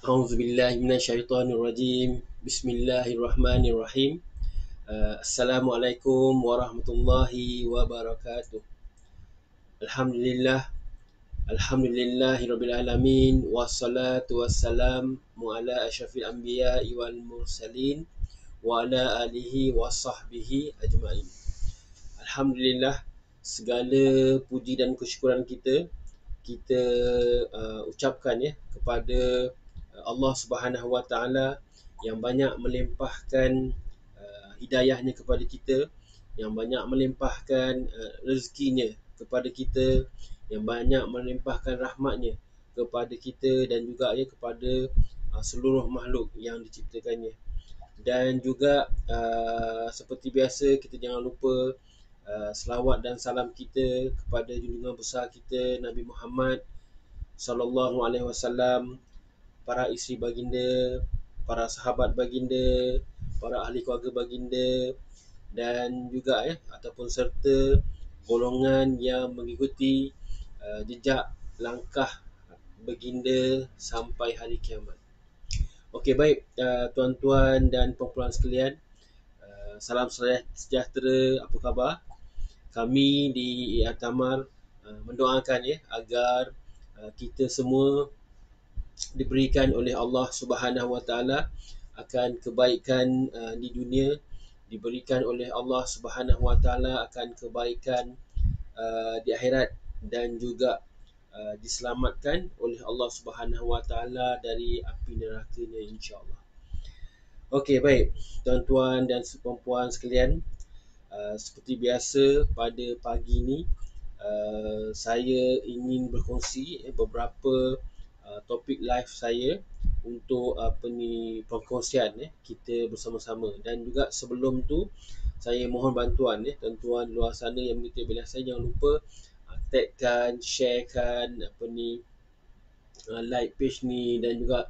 A'udzubillahi minasyaitonirrajim. Bismillahirrahmanirrahim. Assalamualaikum warahmatullahi wabarakatuh. Alhamdulillah, alhamdulillahirabbil alamin, wassalatu wassalamu ala asyrafil anbiya'i wal mursalin wa ala alihi wasahbihi ajmain. Alhamdulillah, segala puji dan kesyukuran kita ucapkan ya kepada Allah Subhanahu Wa Taala yang banyak melimpahkan hidayahnya kepada kita, yang banyak melimpahkan rezekinya kepada kita, yang banyak melimpahkan rahmatnya kepada kita dan juga ya kepada seluruh makhluk yang diciptakannya. Dan juga seperti biasa, kita jangan lupa selawat dan salam kita kepada junjungan besar kita Nabi Muhammad sallallahu alaihi wasallam, para isteri baginda, para sahabat baginda, para ahli keluarga baginda, dan juga ataupun serta golongan yang mengikuti jejak langkah baginda sampai hari kiamat. Okey, baik tuan-tuan dan puan-puan sekalian, salam sejahtera, apa khabar? Kami di I'tamar mendoakan agar kita semua diberikan oleh Allah Subhanahu Wa Taala akan kebaikan di dunia, diberikan oleh Allah Subhanahu Wa Taala akan kebaikan di akhirat, dan juga diselamatkan oleh Allah Subhanahu Wa Taala dari api nerakanya, insya-Allah. Okey, baik tuan-tuan dan puan-puan sekalian, seperti biasa pada pagi ini saya ingin berkongsi beberapa topik live saya untuk perkongsian kita bersama-sama. Dan juga sebelum tu saya mohon bantuan tuan-tuan luar sana yang mengikuti webinar saya, jangan lupa tagkan, sharekan like page ni, dan juga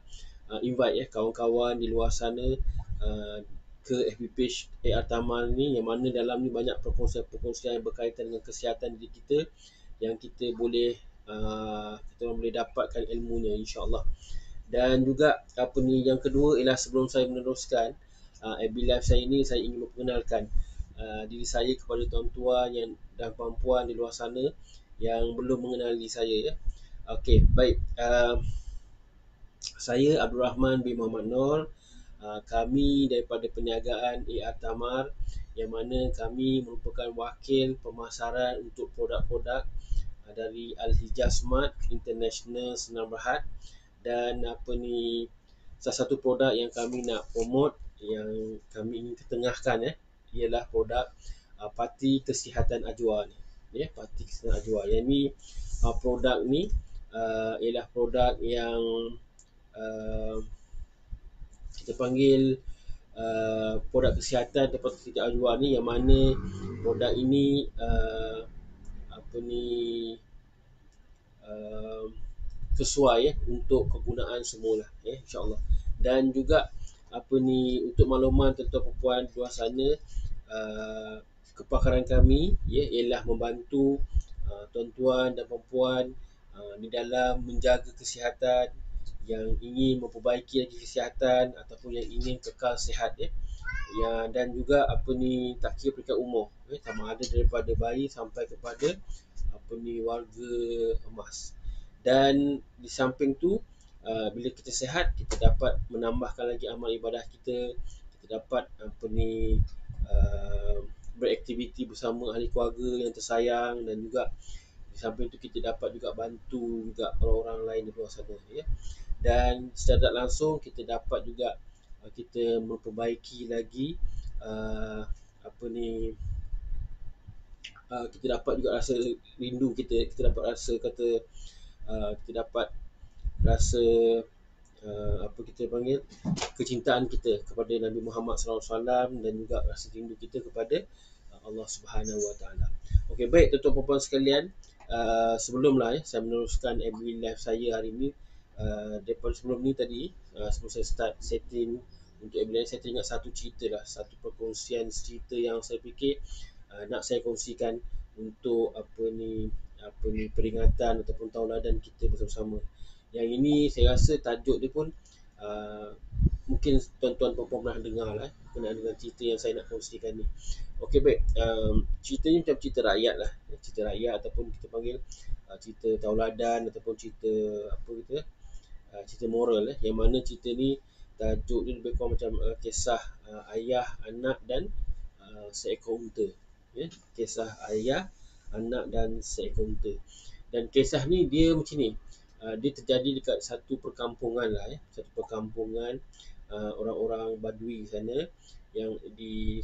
invite kawan-kawan di luar sana ke FB page I'tamar ni, yang mana dalam ni banyak perkongsian-perkongsian yang berkaitan dengan kesihatan diri kita yang kita boleh dapatkan ilmunya, insya-Allah. Dan juga yang kedua ialah, sebelum saya meneruskan FB live saya ini, saya ingin memperkenalkan diri saya kepada tuan-tuan dan puan-puan di luar sana yang belum mengenali saya ya. Okey, baik. Saya Abdul Rahman bin Muhammad Nur, Kami daripada perniagaan AR Tamar, yang mana kami merupakan wakil pemasaran untuk produk-produk dari Al-Hijaz Smart International Senam Berhad. Dan salah satu produk yang kami nak promote, yang kami ingin ketengahkan ialah produk parti kesihatan Ajwa ni. Parti kesihatan Ajwa. Yang ni produk ni ialah produk yang uh, kita panggil produk kesihatan atau parti kesihatan Ajwa ni, yang mana produk ini apa ni uh, sesuai untuk kegunaan semula, insya-Allah. Dan juga untuk makluman tuan-tuan perempuan di luar sana, kepakaran kami ialah membantu tuan-tuan dan perempuan di dalam menjaga kesihatan, yang ingin memperbaiki lagi kesihatan ataupun yang ingin kekal sihat, dan juga tak kira peringkat umur, sama ada daripada bayi sampai kepada warga emas. Dan di samping tu, bila kita sihat, kita dapat menambahkan lagi amal ibadah kita. Kita dapat beraktiviti bersama ahli keluarga yang tersayang, dan juga di samping tu kita dapat juga bantu juga orang-orang lain di luar sana, Dan secara tak langsung kita dapat juga kita memperbaiki lagi uh, apa ni kita dapat juga rasa rindu kita dapat rasa kita dapat rasa kita panggil kecintaan kita kepada Nabi Muhammad SAW, dan juga rasa rindu kita kepada Allah Subhanahu Wa Taala. Okey, baik tuan-tuan puan-puan sekalian, sebelumlah saya meneruskan FB live saya hari ini. Daripada sebelum ni tadi, sebelum saya start setting untuk FB live, saya teringat satu cerita lah, satu perkongsian cerita yang saya fikir nak saya kongsikan untuk peringatan ataupun tauladan kita bersama-sama. Yang ini saya rasa tajuk dia pun mungkin tuan-tuan perempuan pernah dengar lah, pernah dengar cerita yang saya nak kongsikan ni. Okey, baik. Cerita ni macam cerita rakyat lah, cerita rakyat ataupun kita panggil cerita tauladan ataupun cerita cerita moral, yang mana cerita ni tajuk dia lebih kurang macam kisah ayah, anak dan seekor unta. Kisah ayah, anak dan seekor unta. Dan kisah ni dia macam ni. Dia terjadi dekat satu perkampungan lah, satu perkampungan orang-orang Badui sana, yang di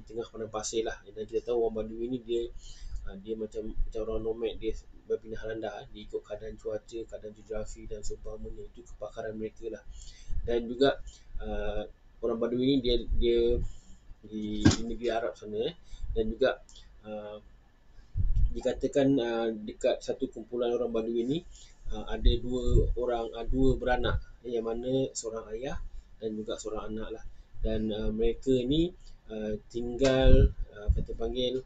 tengah padang pasir lah. Dan kita tahu orang Badui ni dia macam orang nomad, dia berpindah randa, dia ikut keadaan cuaca, keadaan geografi dan seumpamanya. Itu kepakaran mereka lah. Dan juga orang Badui ni dia di negeri Arab sana, dan juga dikatakan dekat satu kumpulan orang Badui ni ada dua beranak, yang mana seorang ayah dan juga seorang anak lah. Dan mereka ni tinggal kata panggil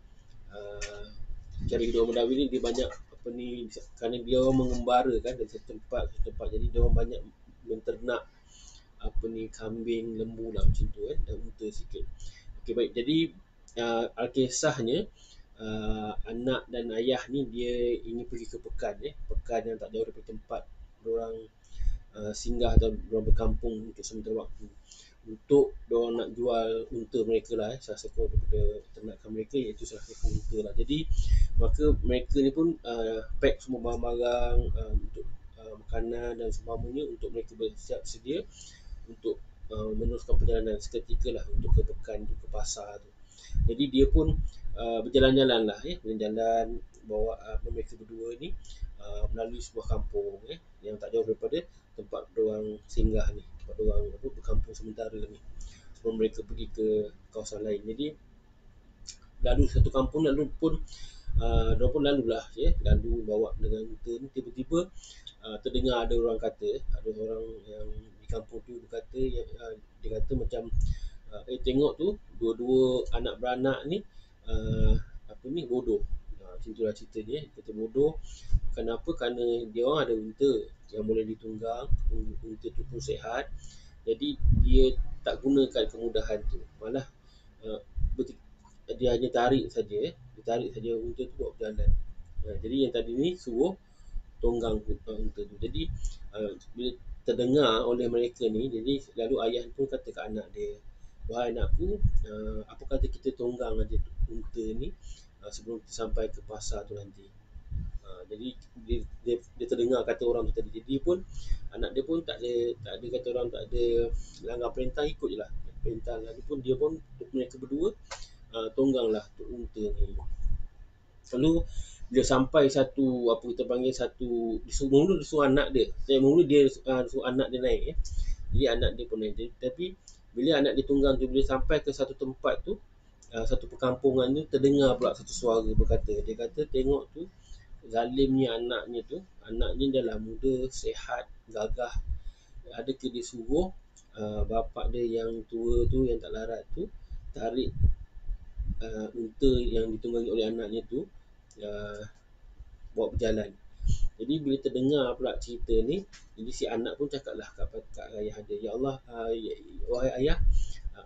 cara hidup orang Badawi ni, dia banyak kerana dia orang mengembara kan dari satu tempat ke tempat, jadi dia orang banyak menternak kambing, lembu lah macam tu, dan unta sikit. Okey, baik. Jadi alkisahnya, anak dan ayah ni dia ingin pergi ke pekan, pekan yang tak jauh daripada tempat diorang singgah atau diorang berkampung untuk sementara waktu, untuk diorang nak jual unta mereka lah, salah satu daripada ternakan mereka, iaitu salah satu unta lah. Jadi maka mereka ni pun pack semua barang-barang untuk makanan dan sebagainya, untuk mereka bersiap sedia untuk meneruskan perjalanan seketika lah, untuk ke pekan tu, ke pasar tu. Jadi dia pun berjalan-jalan lah, berjalan bawa mereka berdua ni melalui sebuah kampung yang tak jauh daripada tempat diorang singgah ni, tempat diorang berkampung sementara ni, sebelum mereka pergi ke kawasan lain. Jadi lalu satu kampung, lalu pun diorang pun lalulah, lalu bawa dengan unta ni. Tiba-tiba terdengar ada orang kata, ada orang yang di kampung tu berkata, dia kata macam tengok tu, dua-dua anak beranak ni bodoh. Macam itulah cerita dia. Kata bodoh kenapa? Kerana dia orang ada unta yang boleh ditunggang, unta tu pun sihat, jadi dia tak gunakan kemudahan tu, malah dia hanya tarik saja, dia tarik saja unta tu buat berjalan. Jadi yang tadi ni suruh tunggang unta tu. Jadi bila terdengar oleh mereka ni. Jadi lalu ayah pun kata ke anak dia, wahai anakku, apa kata kita tunggang aja unta ni sebelum kita sampai ke pasar tu nanti. Jadi dia terdengar kata orang tu tadi. Jadi pun anak dia pun tak ada kata orang, tak ada langgar perintah, ikut je lah perintah. Lagi pun dia pun, mereka berdua tongganglah unta ni. Lalu dia sampai satu, apa kita panggil, satu, mula dia suruh anak dia. Mula dia suruh anak dia naik. Jadi anak dia pun naik. Tapi bila anak dia tunggang tu, bila sampai ke satu tempat tu, satu perkampungan tu, terdengar pula satu suara berkata. Dia kata tengok tu, zalimnya anaknya dah lah muda, sihat, gagah. Adakah dia suruh bapak dia yang tua tu, yang tak larat tu, tarik unta yang ditunggangi oleh anaknya tu, bawa berjalan. Jadi bila terdengar pula cerita ni, jadi si anak pun cakaplah kat ayah dia, ya Allah, wahai ayah,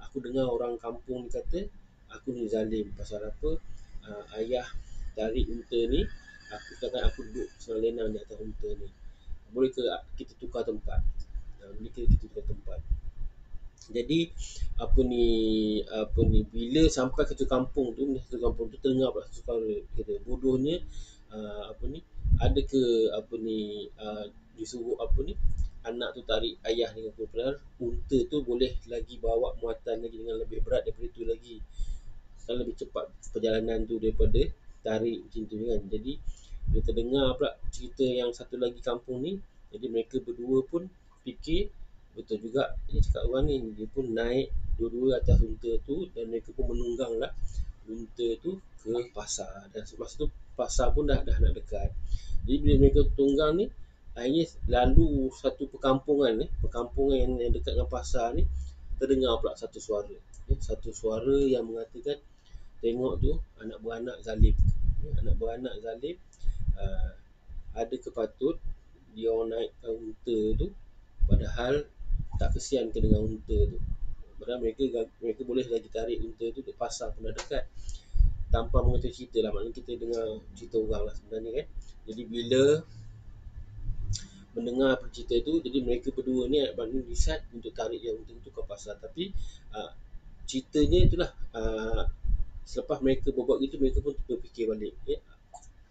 aku dengar orang kampung ni kata aku ni zalim. Pasal apa? Ayah tarik unta ni, aku duduk selenang di atas unta ni. Boleh ke kita tukar tempat? Boleh ke kita tukar tempat? Jadi bila sampai ke satu kampung tu terdengar pula satu suara, kata bodohnya, ada ke disuruh anak tu tarik ayah dengan padahal unta tu boleh lagi bawa muatan lagi dengan lebih berat daripada itu lagi, kan lebih cepat perjalanan tu daripada tarik macam tu kan. Jadi dia terdengar pula cerita yang satu lagi kampung ni. Jadi mereka berdua pun fikir betul juga dia cakap orang ni. Dia pun naik dua-dua atas unta tu dan mereka pun menungganglah unta tu ke pasar. Dan masa tu pasar pun dah nak dekat. Jadi bila mereka tunggang ni, akhirnya lalu satu perkampungan yang dekat dengan pasar ni, terdengar pula satu suara. Satu suara yang mengatakan, tengok tu anak beranak zalim. Anak beranak zalim, ada kepatut dia orang naikkan unta tu, padahal tak kesian ke dengan unta tu. Padahal mereka boleh lagi tarik unta tu ke pasar pun dah dekat. Tanpa mengetahui cerita lah, maknanya kita dengar cerita orang lah sebenarnya kan. Jadi bila mendengar cerita tu, jadi mereka berdua ni maknanya decide untuk tarik yang unta tu ke pasar. Tapi ceritanya itulah, selepas mereka berbuat gitu, mereka pun berfikir balik.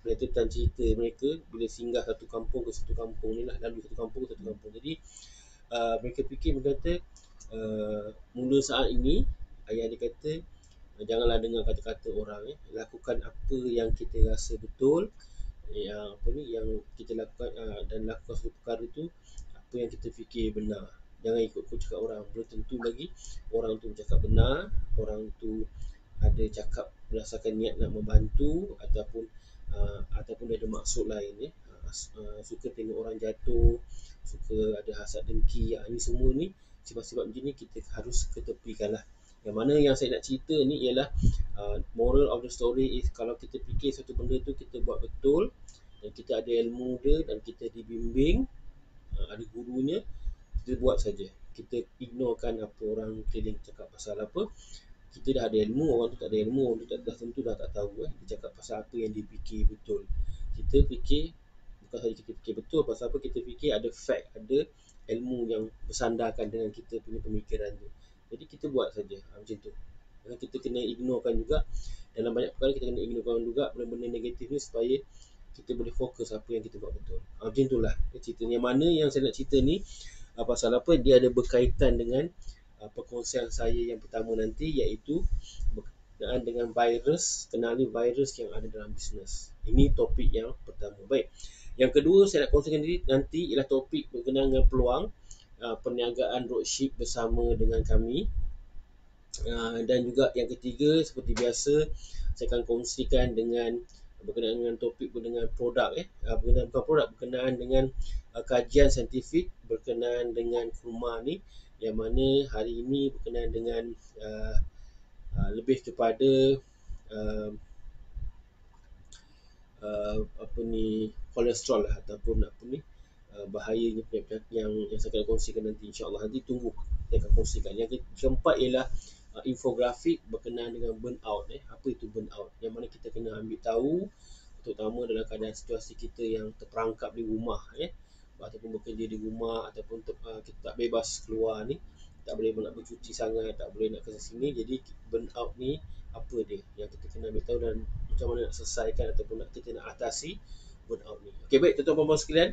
Mereka tentang cerita mereka bila singgah satu kampung ke satu kampung ni lah, lalu satu kampung ke satu kampung. Jadi mereka fikir, mereka kata, mula saat ini ayah dia kata, janganlah dengar kata-kata orang, lakukan apa yang kita rasa betul, yang kita lakukan, dan lakukan satu perkara tu apa yang kita fikir benar. Jangan ikut cakap orang. Belum tentu lagi orang tu cakap benar, orang tu ada cakap berdasarkan niat nak membantu, ataupun ada maksud lain. Suka tengok orang jatuh, suka ada hasad dengki, ni semua ni sifat-sifat macam ni kita harus ketepikan lah. Yang mana yang saya nak cerita ni ialah, moral of the story is, kalau kita fikir satu benda tu kita buat betul, dan kita ada ilmu dia, dan kita dibimbing, ada gurunya, kita buat saja. Kita ignorekan apa orang keliling cakap. Pasal apa? Kita dah ada ilmu, orang tu tak ada ilmu, orang tu dah tentu dah tak tahu. Dia cakap pasal apa yang dia fikir betul. Kita fikir, bukan saja kita fikir betul, pasal apa kita fikir ada fact, ada ilmu yang bersandarkan dengan kita punya pemikiran tu. Jadi kita buat saja macam tu. Dan kita kena ignorekan juga, dalam banyak perkara kita kena ignorekan juga benda-benda negatif ni, supaya kita boleh fokus apa yang kita buat betul. Macam itulah ceritanya. Mana yang saya nak cerita ni, pasal apa, dia ada berkaitan dengan perkongsian saya yang pertama nanti, iaitu berkenaan dengan virus, kenali virus yang ada dalam bisnes. Ini topik yang pertama. Baik. Yang kedua saya nak kongsikan nanti ialah topik berkenaan dengan peluang perniagaan dropship bersama dengan kami. Dan juga yang ketiga, seperti biasa, saya akan kongsikan berkenaan dengan topik berkenaan produk, berkenaan dengan kajian saintifik berkenaan dengan kurma ni, yang mana hari ini berkenaan dengan lebih kepada kolesterol lah, ataupun bahayanya penyakit yang saya akan kongsikan nanti, insyaAllah. Nanti tunggu saya akan kongsikan. Yang keempat ialah infografik berkenaan dengan burnout. Apa itu burnout? Yang mana kita kena ambil tahu, terutama dalam keadaan situasi kita yang terperangkap di rumah. ataupun bekerja di rumah, ataupun kita tak bebas keluar ni, tak boleh nak bercuti sangat, tak boleh nak ke sini. Jadi burnout ni apa dia yang kita kena ambil tahu, dan macam mana nak selesaikan ataupun kita nak atasi burnout ni. Okey, baik tuan-tuan dan puan sekalian,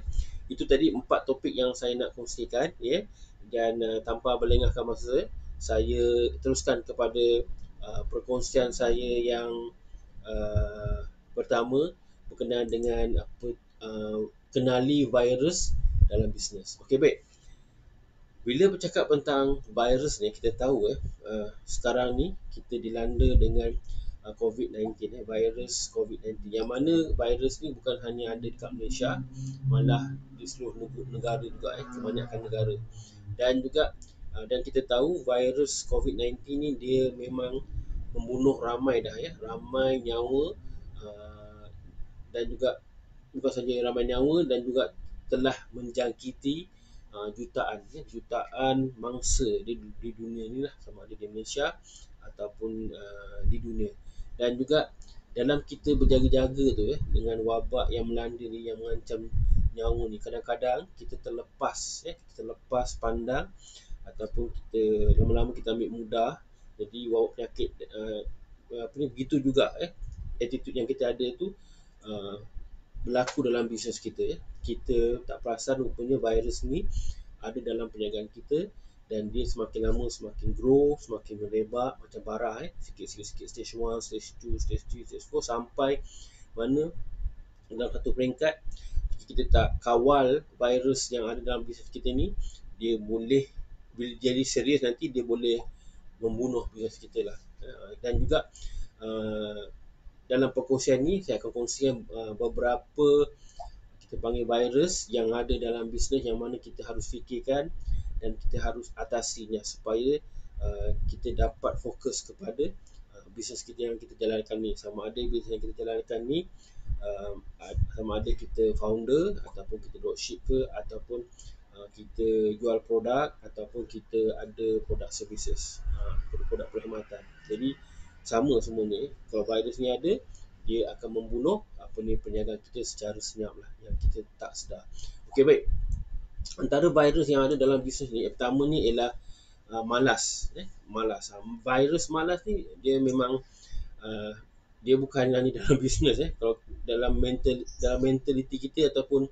itu tadi 4 topik yang saya nak kongsikan, ya. Dan tanpa berlengahkan masa, saya teruskan kepada perkongsian saya yang pertama, berkenaan dengan kenali virus dalam bisnes. Okey, baik. Bila bercakap tentang virus ni, kita tahu sekarang ni kita dilanda dengan COVID-19, virus COVID-19, yang mana virus ni bukan hanya ada dekat Malaysia, malah di seluruh negara juga, kebanyakan negara. Dan juga dan kita tahu virus COVID-19 ni dia memang membunuh ramai dah, ramai nyawa, dan juga bukan saja ramai nyawa, dan juga telah menjangkiti jutaan mangsa di dunia ni lah, sama ada di Malaysia ataupun di dunia. Dan juga dalam kita berjaga-jaga tu, dengan wabak yang melanda ni, yang mengancam nyawa ni, kadang-kadang kita terlepas pandang, ataupun kita lama-lama kita ambil mudah. Jadi wabak penyakit begitu juga attitude yang kita ada tu berlaku dalam bisnes kita. Kita tak perasan rupanya virus ni ada dalam perniagaan kita, dan dia semakin lama semakin grow, semakin melebar macam bara, sikit-sikit, stage 1, stage 2, stage 3, stage 4, sampai mana dalam satu peringkat kita tak kawal virus yang ada dalam bisnes kita ni, dia boleh, bila jadi serius nanti, dia boleh membunuh bisnes kita lah. Dan juga dalam perkongsian ni saya akan kongsikan beberapa kita panggil virus yang ada dalam bisnes, yang mana kita harus fikirkan dan kita harus atasinya, supaya kita dapat fokus kepada bisnes kita yang kita jalankan ni. Sama ada bisnes yang kita jalankan ni sama ada kita founder, ataupun kita dropship ke, ataupun kita jual produk, ataupun kita ada produk services, produk perkhidmatan. Jadi sama semuanya. Kalau virus ni ada, dia akan membunuh perniagaan kita secara senyap lah, yang kita tak sedar. Okey, baik. Antara virus yang ada dalam bisnes ni, yang pertama ni ialah malas. Malas. Virus malas ni dia memang dia bukan hanya dalam bisnes. Kalau dalam mentaliti kita ataupun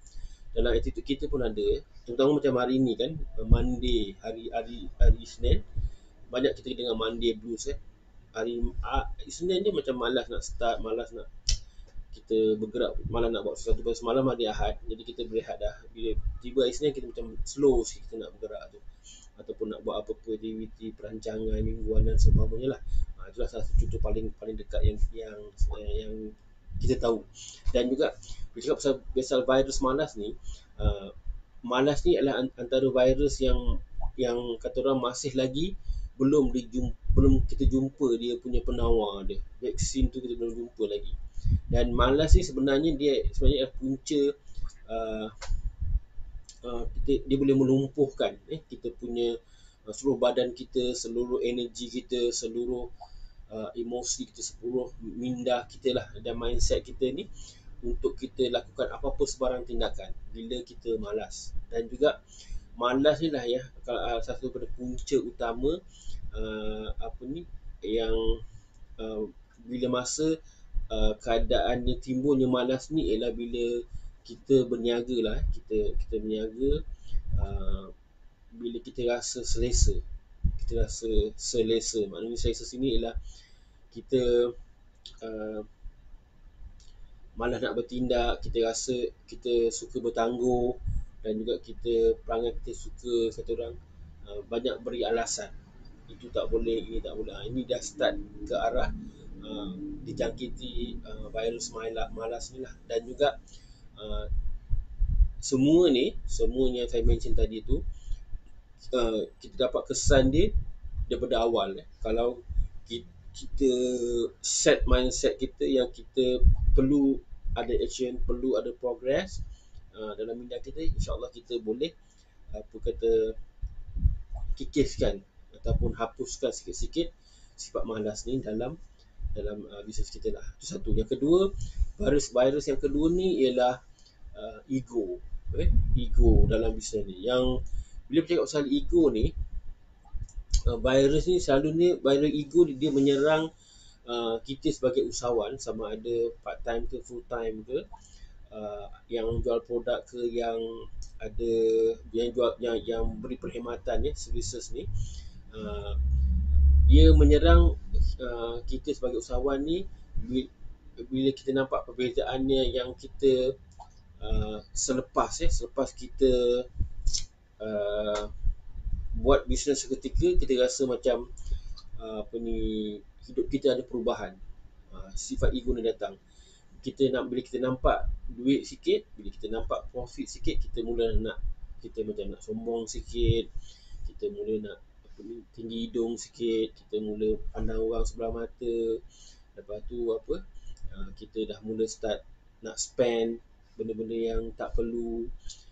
dalam attitude kita pun ada. Terutama macam hari ni kan, Monday, hari Isnin, banyak kita dengar Monday blues. Hari Isnin ni macam malas nak start, malas nak kita bergerak, malas nak buat sesuatu. Pasal semalam hari Ahad, jadi kita berehat dah. Bila tiba Isnin, kita macam slow sikit kita nak bergerak tu, ataupun nak buat apa-apa aktiviti perancangan mingguan dan sebagainya lah. Itulah salah satu contoh paling dekat yang kita tahu. Dan juga bercakap pasal virus malas ni, malas ni adalah antara virus yang kata orang masih lagi belum kita jumpa dia punya penawar dia. Vaksin tu kita belum jumpa lagi. Dan malas ni sebenarnya adalah punca dia boleh melumpuhkan kita punya seluruh badan kita, seluruh energi kita, seluruh emosi kita, seluruh minda kita lah, dan mindset kita ni, untuk kita lakukan apa-apa sebarang tindakan bila kita malas. Dan juga malas ni lah salah satu daripada punca utama yang bila masa keadaannya timbulnya malas ni ialah bila kita berniaga lah, kita berniaga bila kita rasa selesa. Maknanya selesa sini ialah kita malas nak bertindak, kita rasa kita suka bertangguh, dan juga perangai kita suka kata orang banyak beri alasan. Itu tak boleh, ini tak boleh. Ini dah start ke arah dijangkiti virus malas ni lah. Dan juga semua yang saya mention tadi tu, kita dapat kesan dia daripada awal. Kalau kita set mindset kita yang kita perlu ada action, perlu ada progress dalam minda kita, insyaAllah kita boleh kikiskan ataupun hapuskan sikit-sikit sifat malas ni dalam bisnes kita lah. Itu satu. Yang kedua, virus yang kedua ni ialah ego. ego dalam bisnes ni. Yang bila bercakap pasal ego ni, virus ni selalunya virus ego dia menyerang kita sebagai usahawan, sama ada part time ke full time ke, yang jual produk ke, yang ada yang jual yang beri perkhidmatan ya, services ni, uh, dia menyerang kita sebagai usahawan ni bila kita nampak perbezaannya yang kita selepas kita uh, buat bisnes seketika, kita rasa macam apa ni, hidup kita ada perubahan. Sifat ego ni datang. Bila kita nampak duit sikit, bila kita nampak profit sikit, kita mula nak, kita macam nak sombong sikit, kita mula nak apa ni, tinggi hidung sikit, kita mula pandang orang sebelah mata. Lepas tu apa, kita dah mula start nak spend benda-benda yang tak perlu.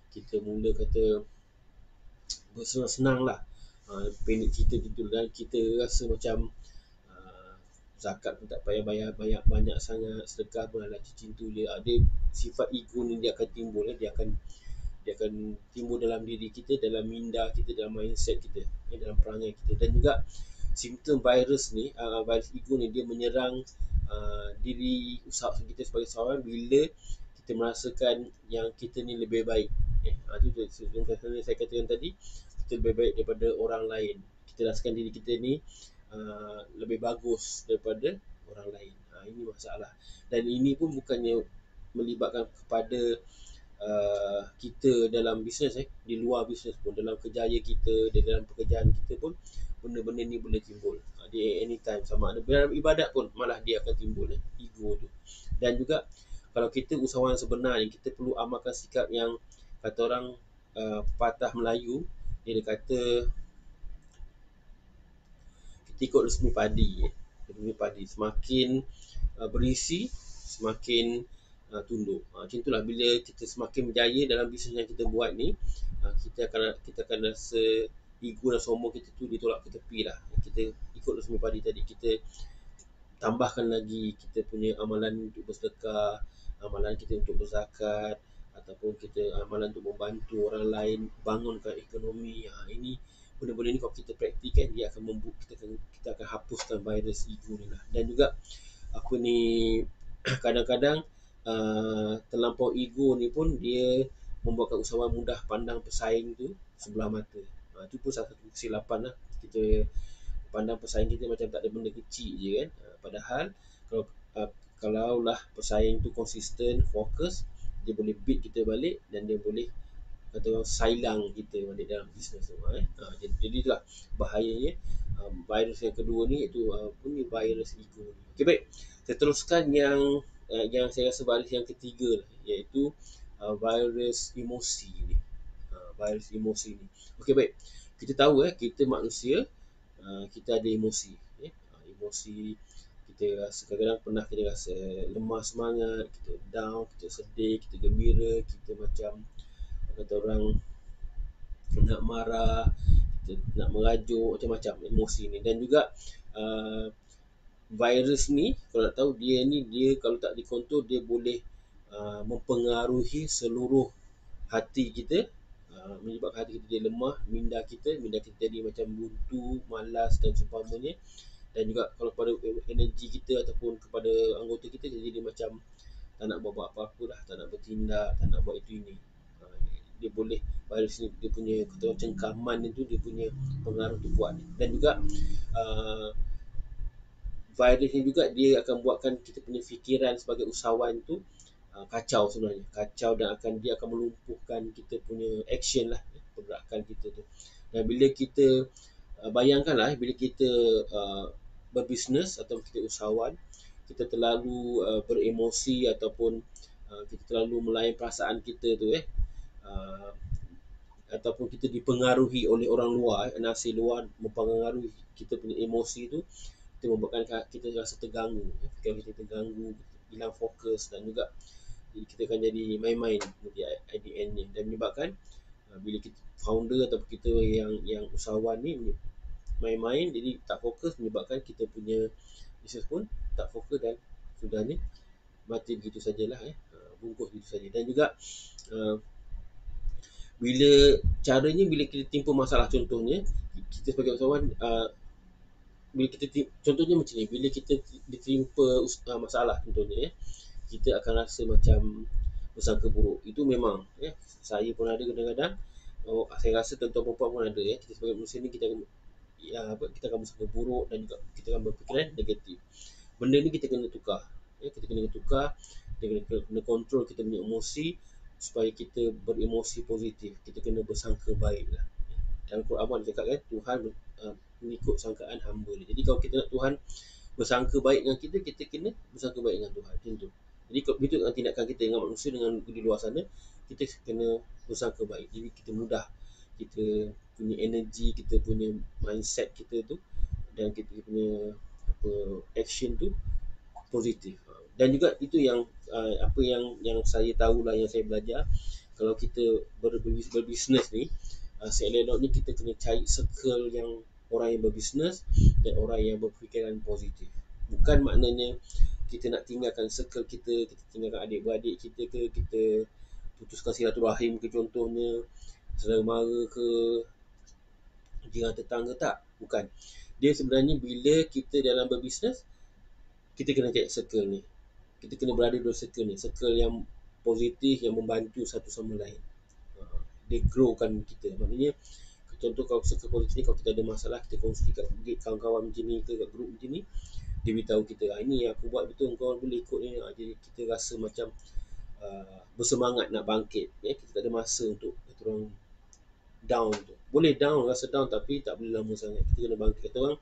Kita mula kata bersenang-senang lah, pendek cerita gitu, dan kita rasa macam zakat pun tak payah bayar banyak sangat, sedekah pun adalah cincin je. Dia sifat ego ni dia akan timbul, dia akan timbul dalam diri kita, dalam minda kita, dalam mindset kita, dalam perangai kita. Dan juga simptom virus ni, virus ego ni, dia menyerang diri usaha kita sebagai seorang bila kita merasakan yang kita ni lebih baik. Itu saya katakan tadi, kita lebih baik daripada orang lain. Kita rasakan diri kita ni lebih bagus daripada orang lain. Ini masalah. Dan ini pun bukannya melibatkan kepada kita dalam bisnes, di luar bisnes pun, dalam kerjaya kita, dalam pekerjaan kita pun, benda-benda ni boleh timbul di anytime. Sama ada dalam ibadat pun malah dia akan timbul ego tu. Dan juga kalau kita usahawan sebenarnya, kita perlu amalkan sikap yang kata orang patah Melayu, dia kata kita ikut resmi padi. Resmi padi semakin berisi, semakin tunduk. Macam itulah, bila kita semakin berjaya dalam bisnes yang kita buat ni, kita akan rasa ego dan sombong kita tu ditolak ke tepi lah. Kita ikut resmi padi tadi, kita tambahkan lagi kita punya amalan untuk bersedekah, amalan kita untuk berzakat, ataupun kita amalan untuk membantu orang lain bangunkan ekonomi. Ini benda-benda ni kalau kita praktikkan, dia akan kita akan hapuskan virus ego ni lah. Dan juga apa ni, kadang-kadang terlampau ego ni pun dia membuatkan usahawan mudah pandang pesaing tu sebelah mata. Itu pun satu kesilapan lah. Kita pandang pesaing kita macam tak ada benda kecil je kan. Padahal kalau kalaulah pesaing tu konsisten, fokus, dia boleh beat kita balik, dan dia boleh kata orang sailang kita balik dalam bisnes tu. Jadi itulah bahayanya virus yang kedua ni, iaitu ni virus ego ni. Okey, baik. Saya teruskan yang saya rasa virus yang ketiga lah, iaitu virus emosi ni. Virus emosi ni. Okey, baik. Kita tahu kita manusia, kita ada emosi. Emosi kita rasa, kadang-kadang pernah kita rasa lemah semangat, kita down, kita sedih, kita gembira, kita macam kata orang nak marah, kita nak merajuk, macam-macam emosi ni. Dan juga virus ni, kalau nak tahu, dia kalau tak dikontrol, dia boleh mempengaruhi seluruh hati kita, menyebabkan hati kita jadi lemah, minda kita jadi macam buntu, malas dan seumpamanya. Dan juga kalau pada energi kita ataupun kepada anggota kita, jadi macam tak nak buat apa-apa lah, tak nak bertindak, tak nak buat itu ini. Dia boleh, virus ni dia punya cengkaman itu, dia punya pengaruh tu kuat. Dan juga virus ni juga dia akan buatkan kita punya fikiran sebagai usahawan tu kacau sebenarnya. Kacau, dan dia akan melumpuhkan kita punya action lah, pergerakan kita tu. Dan bila kita bayangkanlah, bila kita berbisnes atau kita usahawan, kita terlalu beremosi, ataupun kita terlalu melayan perasaan kita tu ataupun kita dipengaruhi oleh orang luar, nasi luar mempengaruhi kita punya emosi tu, kita membuatkan kita rasa terganggu, fikiran kita terganggu, hilang fokus, dan juga kita akan jadi main-main at the end ni. Dan menyebabkan bila kita founder atau kita yang usahawan ni main-main, jadi tak fokus, menyebabkan kita punya bisnes pun tak fokus, dan sudah ni mati begitu sajalah, bungkus begitu saja. Dan juga Bila caranya, bila kita timpa masalah, contohnya kita sebagai usahawan, bila kita contohnya macam ni, bila kita ditimpa masalah contohnya ya, kita akan rasa macam bersangka buruk. Itu memang ya, saya pun ada kadang-kadang, saya rasa tuan-tuan perempuan pun ada ya, kita sebagai manusia ni kita akan, ya, apa, kita akan bersangka buruk dan juga kita akan berfikiran negatif. Benda ni kita kena tukar ya, kita kena tukar, kita kena kontrol kita punya emosi supaya kita beremosi positif, kita kena bersangka baik lah. Dalam Quran Abang cakap kan, Tuhan mengikut sangkaan hamba dia. Jadi kalau kita nak Tuhan bersangka baik dengan kita, kita kena bersangka baik dengan Tuhan. Macam tu. Jadi kalau begitu dengan tindakan kita dengan manusia, dengan di luar sana, kita kena bersangka baik. Jadi kita mudah, kita punya energi, kita punya mindset kita tu, dan kita punya apa action tu positif. Dan juga itu yang apa yang saya tahulah, yang saya belajar, kalau kita berbisnes ni, seelok-eloknya kita kena cari circle yang orang yang berbisnes dan orang yang berfikiran positif. Bukan maknanya kita nak tinggalkan circle kita tinggalkan adik-beradik kita ke, kita putuskan silaturahim ke, contohnya saudara mara ke, jiran tetangga, tak. Bukan. Dia sebenarnya bila kita dalam berbisnes, kita kena cari circle ni. Kita kena berada di circle ni, circle yang positif, yang membantu satu sama lain. Dia growkan kita. Maknanya contoh kalau circle positif ni, kalau kita ada masalah, kita kongsi kat kawan-kawan macam ni ke, kat grup macam ni, dia beritahu kita, ini aku buat betul, kau boleh ikut ni. Jadi kita rasa macam bersemangat nak bangkit ya. Kita tak ada masa untuk kita orang down tu. Boleh down, rasa down, tapi tak boleh lama sangat. Kita kena bangkit. Kata orang,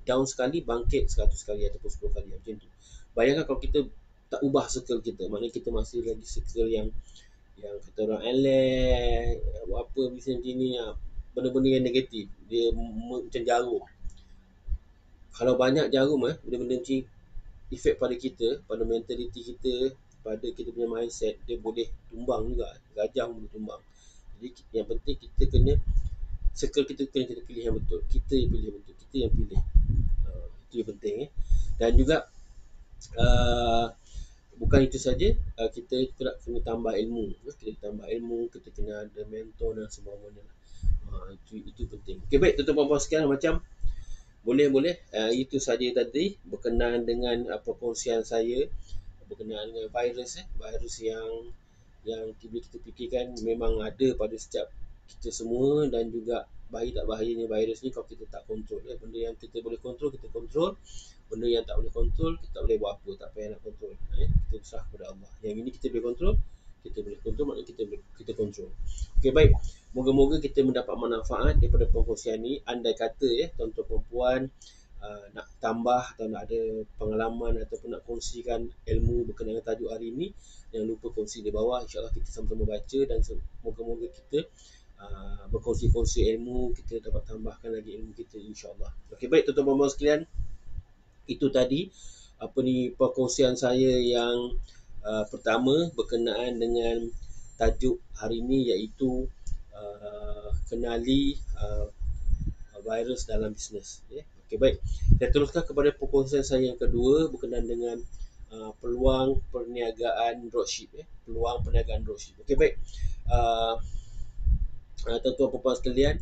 down sekali, bangkit 100 kali ataupun 10 kali, macam tu. Bayangkan kalau kita tak ubah circle kita, maknanya kita masih lagi circle yang kata orang elek, apa bisnes macam ni, benda-benda yang negatif. Dia macam jarum. Kalau banyak jarum benda-benda macam efek pada kita, pada mentaliti kita, pada kita punya mindset, dia boleh tumbang juga. Gajah boleh tumbang. Jadi yang penting kita kena, circle kita kena kita pilih yang betul. Kita yang pilih betul. Kita yang pilih. Itu yang penting. Dan juga bukan itu saja, kita juga kena tambah ilmu. Kita tambah ilmu, kita kena ada mentor dan sebagainya. Itu penting. Okey, baik tuan-tuan puan sekalian, macam boleh itu saja tadi berkenaan dengan perkongsian saya berkenaan dengan virus yang kita fikirkan memang ada pada setiap kita semua, dan juga bahaya tak bahayanya virus ni kalau kita tak kontrol ya. Benda yang kita boleh kontrol, kita kontrol. Benda yang tak boleh kontrol, kita tak boleh buat apa, tak payah nak kontrol ya. Kita berserah kepada Allah. Yang ini kita boleh kontrol, maknanya kita kontrol. Okey, baik, moga-moga kita mendapat manfaat daripada perkongsian ni. Andai kata ya tuan-tuan perempuan nak tambah atau nak ada pengalaman ataupun nak kongsikan ilmu berkenaan dengan tajuk hari ini, jangan lupa kongsi di bawah. InsyaAllah kita sama-sama baca, dan moga-moga kita berkongsi-kongsi ilmu, kita dapat tambahkan lagi ilmu kita, insyaAllah. Okey, baik tuan-tuan perempuan sekalian, itu tadi perkongsian saya yang pertama berkenaan dengan tajuk hari ini, iaitu kenali virus dalam bisnes ya. Okey, baik, saya teruskan kepada perkongsian saya yang kedua berkenaan dengan peluang perniagaan dropship ya. Peluang perniagaan dropship. Okey, baik, tuan-tuan perempuan sekalian,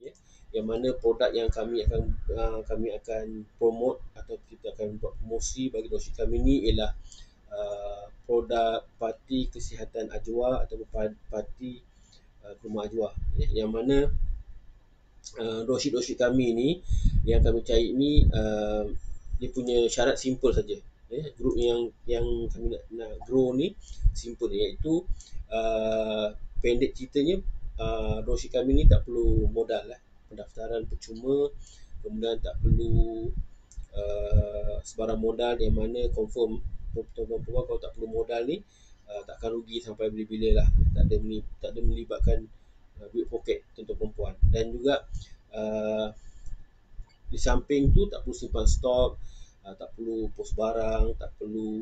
ya, yang mana produk yang kami akan promote atau kita akan buat promosi bagi dropship kami ni ialah produk parti kesihatan Ajwa atau parti rumah Ajwa ya. Yang mana dropship kami ni yang kami cari ni, dia punya syarat simple saja ya. Grup yang kami nak grow ni simple, iaitu pendek ceritanya, dropship kami ni tak perlu modal lah. Pendaftaran percuma, kemudian tak perlu sebarang modal, yang mana confirm perempuan kalau tak perlu modal ni, takkan rugi sampai bila-bila lah. Tak ada melibatkan duit poket tuan perempuan. Dan juga uh, di samping tu tak perlu simpan stok, tak perlu post barang, tak perlu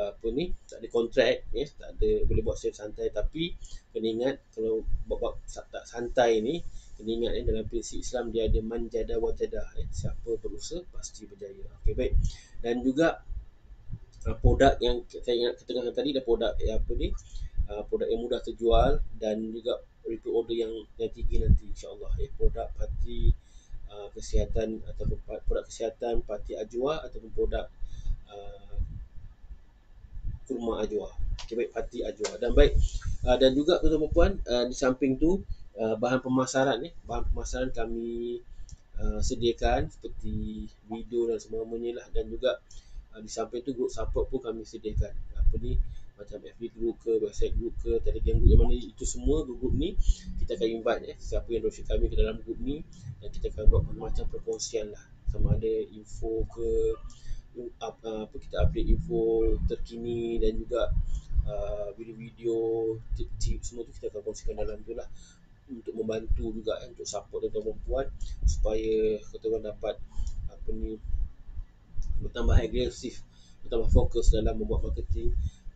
apa ni, tak ada kontrak ya, tak ada, boleh buat sale santai. Tapi kena ingat kalau buat tak santai ni, kena ingat dalam prinsip Islam dia ada manjada wajadah, siapa berusaha pasti berjaya. Okey, baik. Dan juga produk yang saya ingat ketengahkan tadi adalah produk apa ni, produk yang mudah terjual dan juga repeat order yang tinggi nanti insya-Allah ya. Produk parti kesihatan ataupun produk kesihatan parti ajwa ataupun produk uh, kurma ajwa. Okey, baik, parti ajwa. Dan baik, dan juga tuan-tuan dan puan, di samping tu bahan pemasaran ni, bahan pemasaran kami sediakan seperti video dan semua-muanya lah. Dan juga di samping tu group support pun kami sediakan. Apa ni, macam FB group ke, website group ke, Telegram group, yang mana itu semua group ni kita akan invite siapa yang dropship kami ke dalam group ni, dan kita akan buat macam perkongsian lah, sama ada info ke, apa, kita update info terkini, dan juga video-video tip-tip semua tu kita akan kongsikan dalam tu lah, untuk membantu juga untuk support tuan perempuan supaya kita dapat apa ni, bertambah agresif, bertambah fokus dalam membuat marketing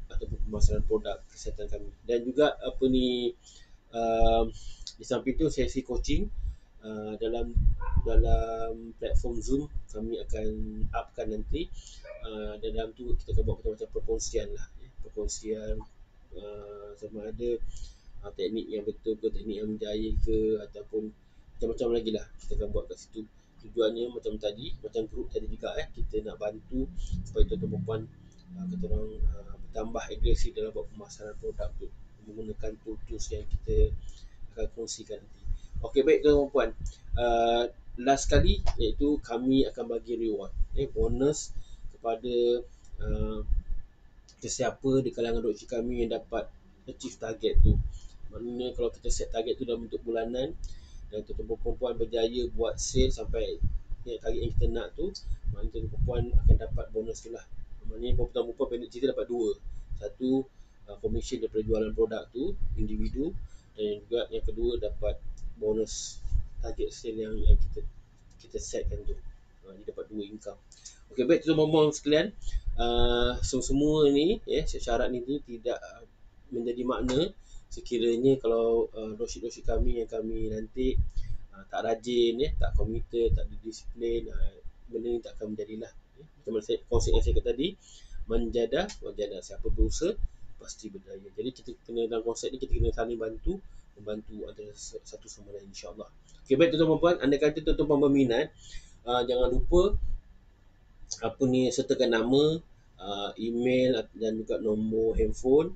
ataupun pemasaran produk kesihatan kami. Dan juga apa ni, di samping tu sesi coaching dalam platform Zoom kami akan upkan nanti. Dalam tu kita akan buat macam-macam perkongsian lah, perkongsian sama ada teknik yang betul ke, teknik yang menjaya ke, ataupun macam-macam lagi lah kita akan buat kat situ. Tujuannya macam tadi, macam grup tadi juga kita nak bantu supaya tuan-tuan perempuan kita orang bertambah agresif dalam buat pemasaran produk tu menggunakan tools yang kita akan kongsikan nanti. Okey, baik tuan-tuan perempuan, last kali iaitu kami akan bagi reward bonus kepada sesiapa di kalangan dropship kami yang dapat achieve target tu. Maknanya kalau kita set target tu dalam bentuk bulanan dan tuan-tuan perempuan berjaya buat sale sampai target yang kita nak tu, maknanya tuan-tuan perempuan akan dapat bonus tu lah. Maknanya perempuan-perempuan pendek cerita dapat dua. Satu, commission daripada jualan produk tu individu, dan juga yang kedua dapat bonus target sale yang kita setkan tu. Dia dapat dua income. Okey, baik tuan-tuan perempuan sekalian, semua ni syarat ni tidak menjadi makna sekiranya kalau dropship kami yang kami nanti tak rajin tak komited, tak disiplin, benda ni tak akan menjadilah. Macam mana konsep yang saya kata tadi, menjada wajada, siapa berusaha pasti berjaya. Jadi kita kena, dalam konsep ni kita kena saling membantu antara satu sama lain, insya-Allah. Okey, baik tuan-tuan puan, anda kata tuan-tuan puan berminat, jangan lupa apa ni, sertakan nama, email dan juga nombor handphone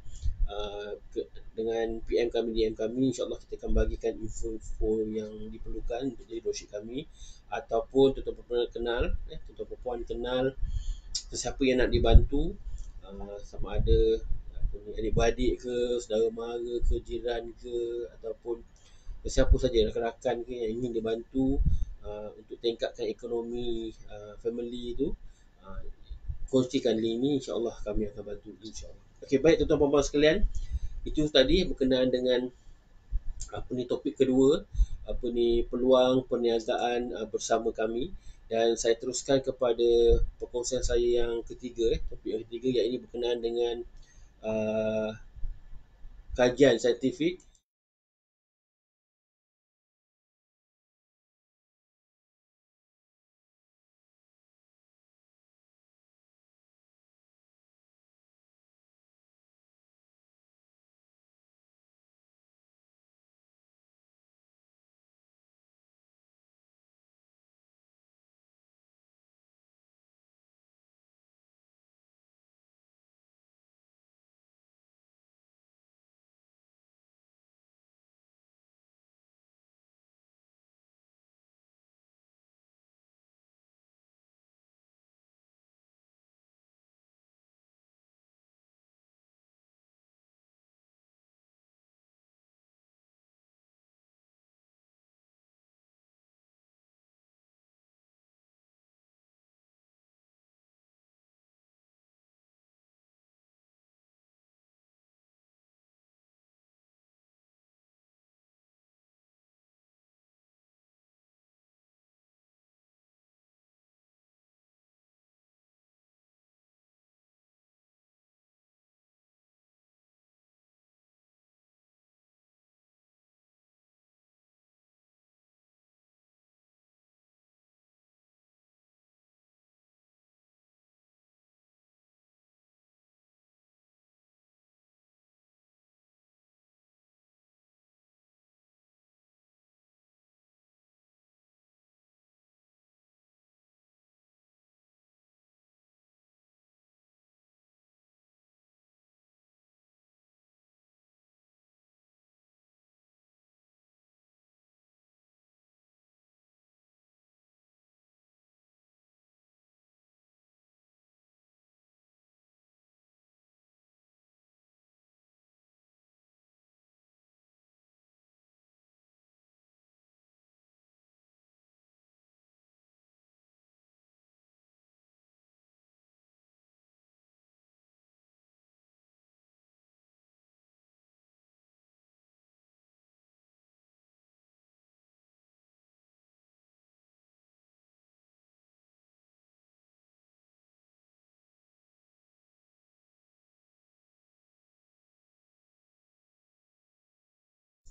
dengan PM kami, DM kami. InsyaAllah kita akan bagikan info-info yang diperlukan untuk jadi dropship kami. Ataupun tuan-tuan perempuan kenal, tuan-tuan perempuan kenal sesiapa yang nak dibantu, sama ada adik-beradik ke, saudara mara ke, jiran ke, ataupun siapa saja, rakan-rakan ke yang ingin dibantu untuk tingkatkan ekonomi family tu, kongsikan link ni, insya-Allah kami akan bantu, insya-Allah. Okey, baik tuan-tuan puan-puan sekalian, itu tadi berkenaan dengan apa ni, topik kedua, apa ni, peluang perniagaan bersama kami. Dan saya teruskan kepada perkongsian saya yang ketiga, topik yang ketiga, iaitu berkenaan dengan kajian saintifik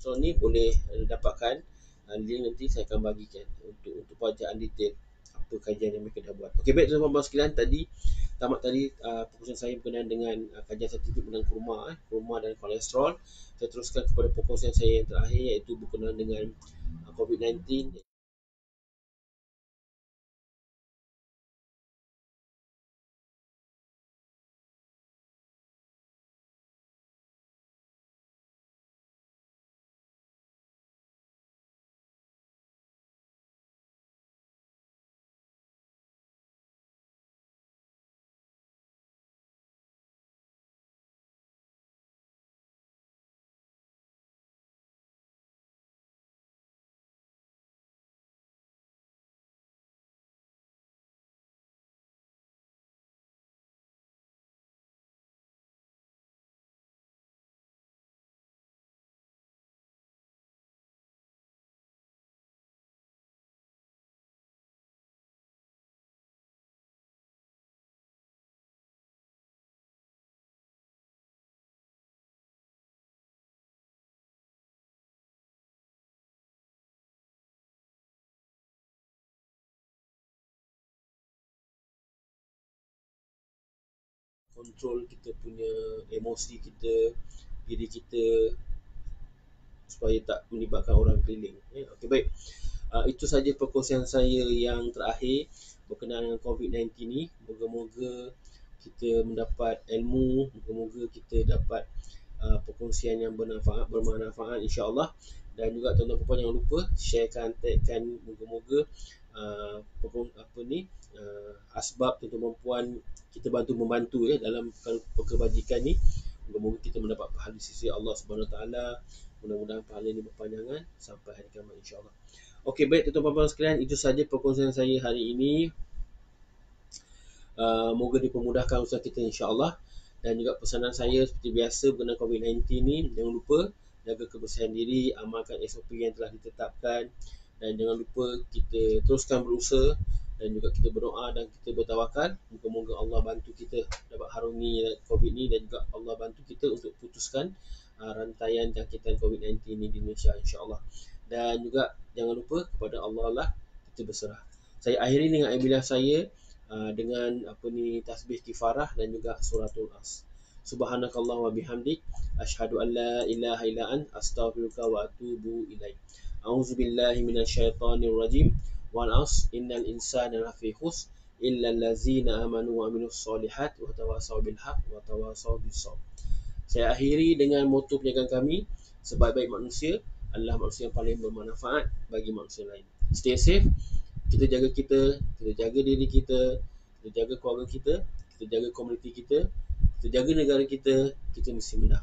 So ni boleh dapatkan link, nanti saya akan bagikan untuk bacaan detail apa kajian yang mereka dah buat. Okey, baik tuan-tuan sekalian, tadi tamat tadi perkongsian saya berkenaan dengan kajian saintifik tentang kurma dan kolesterol. Saya teruskan kepada perkongsian saya yang terakhir, iaitu berkenaan dengan COVID-19. Kontrol kita punya emosi kita, diri kita, supaya tak melibatkan orang keliling. Okey, baik. Itu saja perkongsian saya yang terakhir berkenaan dengan COVID-19 ni. Moga-moga kita mendapat ilmu, moga-moga kita dapat perkongsian yang bermanfaat insya-Allah. Dan juga tuan-tuan puan jangan lupa sharekan, tagkan, moga-moga asbab tuan-tuan puan kita membantu ya dalam kebajikan ni. Moga-moga kita mendapat pahala di sisi Allah Subhanahu Wa Taala. Mudah-mudahan pahala ini berpanjangan sampai hari kiamat insya-Allah. Okey, baik tuan-tuan puan sekalian, itu saja perkongsian saya hari ini. Moga dipermudahkan usaha kita insya-Allah. Dan juga pesanan saya seperti biasa berkenaan COVID-19 ni, jangan lupa jaga kebersihan diri, amalkan SOP yang telah ditetapkan, dan jangan lupa kita teruskan berusaha dan juga kita berdoa dan kita bertawakal. Moga-moga Allah bantu kita dapat harungi COVID ni, dan juga Allah bantu kita untuk putuskan rantaian jangkitan COVID-19 ni di Malaysia insya-Allah. Dan juga jangan lupa kepada Allah lah kita berserah. Saya akhiri dengan ibadah saya dengan tasbih kifarah dan juga suratul as. Subhanakallah wa bihamdik, asyhadu an la ilaha illa ant, astaghfiruka wa atubu ilaik. A'udzu billahi minasyaitonir rajim. Wal as, innal insana lafi khusr illa allazina amanu wa amilus solihat wa tawasaw bil haqq wa tawasaw bis sabr. Saya akhiri dengan moto penjagaan kami, sebaik-baik manusia adalah manusia yang paling bermanfaat bagi manusia lain. Stay safe, kita jaga diri kita jaga keluarga kita jaga komuniti kita jaga negara kita mesti menang.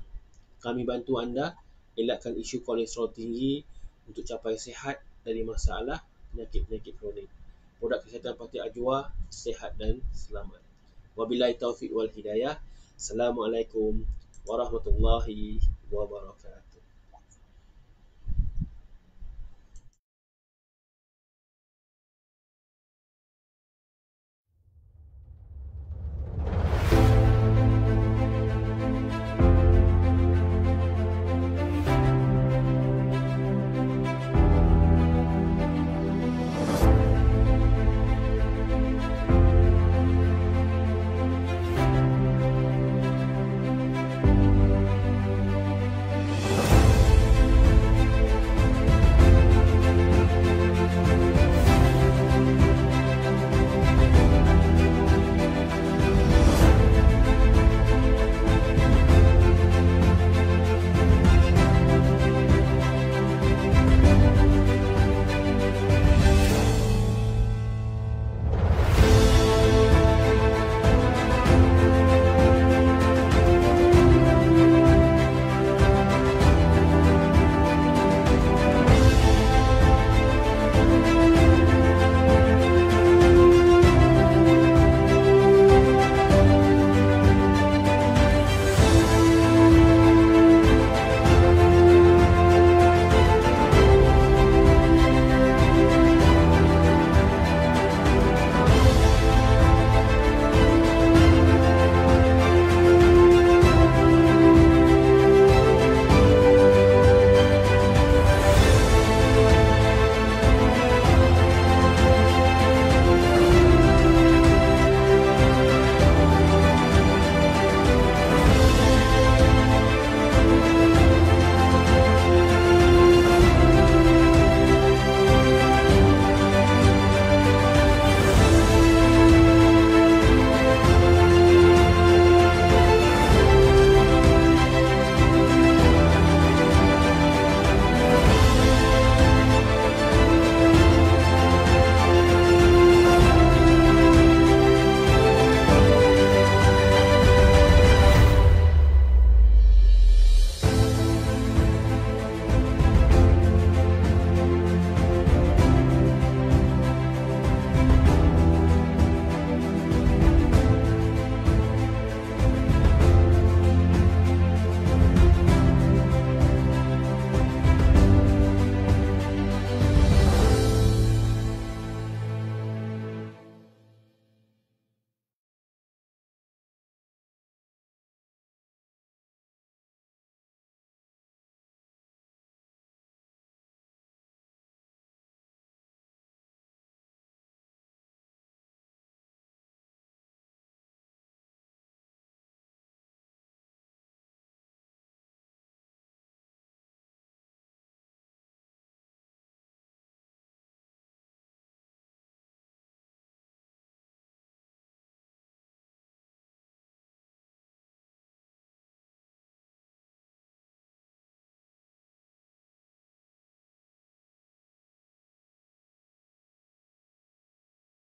Kami bantu anda elakkan isu kolesterol tinggi untuk capai sihat dari masalah penyakit-penyakit kronik. Produk kesihatan Parti Ajwa, sihat dan selamat. Wabillahi taufiq wal hidayah. Assalamualaikum warahmatullahi wabarakatuh.